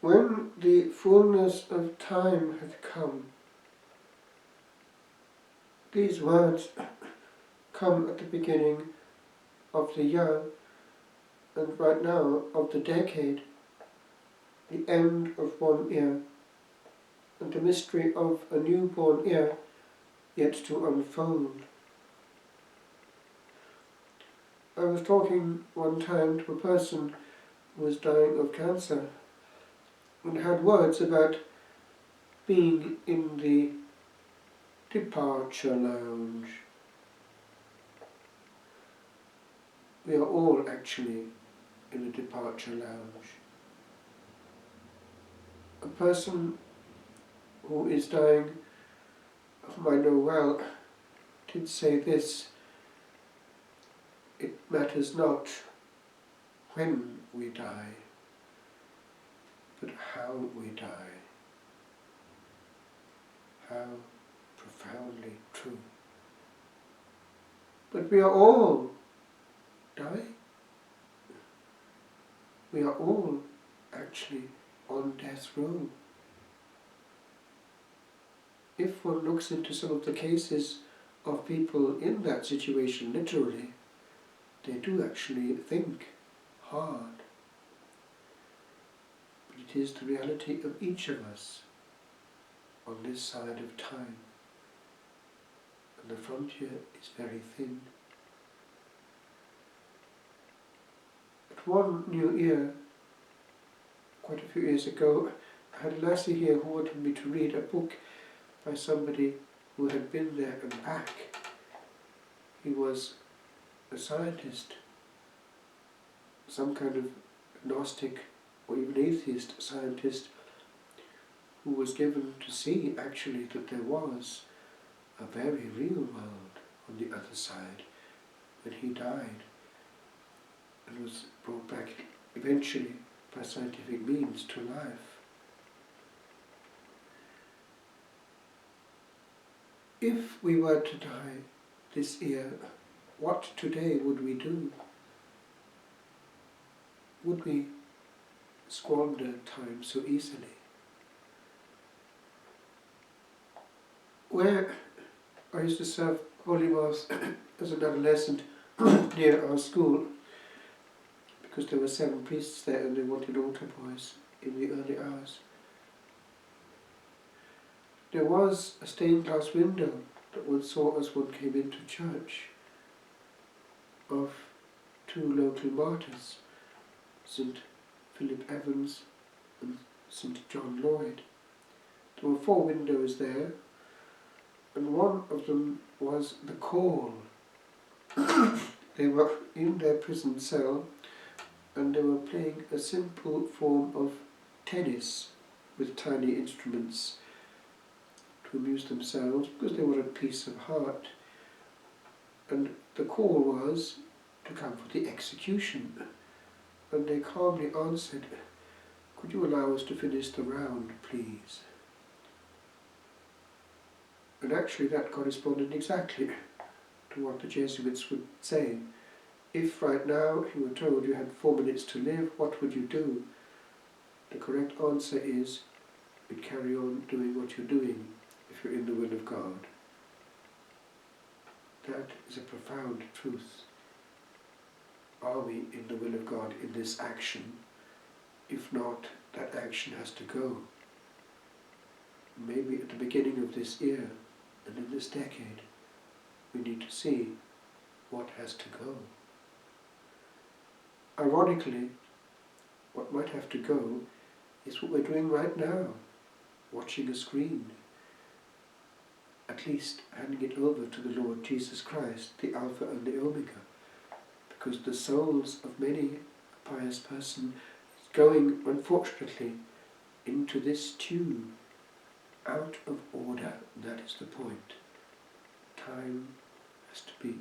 when the fullness of time hath come, these words come at the beginning of the year, and right now of the decade, the end of one year, and the mystery of a newborn year yet to unfold. I was talking one time to a person who was dying of cancer and had words about being in the departure lounge. We are all actually in the departure lounge. A person who is dying, whom I know well, did say this: it matters not when we die, but how we die. How profoundly true. But we are all dying. We are all actually on death row. If one looks into some of the cases of people in that situation literally, they do actually think hard. But it is the reality of each of us on this side of time. And the frontier is very thin. At one New Year, quite a few years ago, I had a lassie here who wanted me to read a book by somebody who had been there and back. He was a scientist, some kind of agnostic or even atheist scientist, who was given to see actually that there was a very real world on the other side when he died, and was brought back eventually by scientific means to life. If we were to die this year, what today would we do? Would we squander time so easily? Where I used to serve Holy Mass as an adolescent near our school, because there were 7 priests there and they wanted altar boys in the early hours. There was a stained glass window that one saw as one came into church of 2 local martyrs, St. Philip Evans and St. John Lloyd. There were 4 windows there, and one of them was the call. They were in their prison cell and they were playing a simple form of tennis with tiny instruments to amuse themselves because they were at peace of heart. And the call was to come for the execution. And they calmly answered, "Could you allow us to finish the round, please?" And actually that corresponded exactly to what the Jesuits would say. If right now you were told you had 4 minutes to live, what would you do? The correct answer is, you'd carry on doing what you're doing if you're in the will of God. That is a profound truth. Are we in the will of God in this action? If not, that action has to go. Maybe at the beginning of this year and in this decade, we need to see what has to go. Ironically, what might have to go is what we're doing right now, watching a screen. At least handing it over to the Lord Jesus Christ, the Alpha and the Omega, because the souls of many a pious person is going, unfortunately, into this tube, out of order. That is the point. Time has to be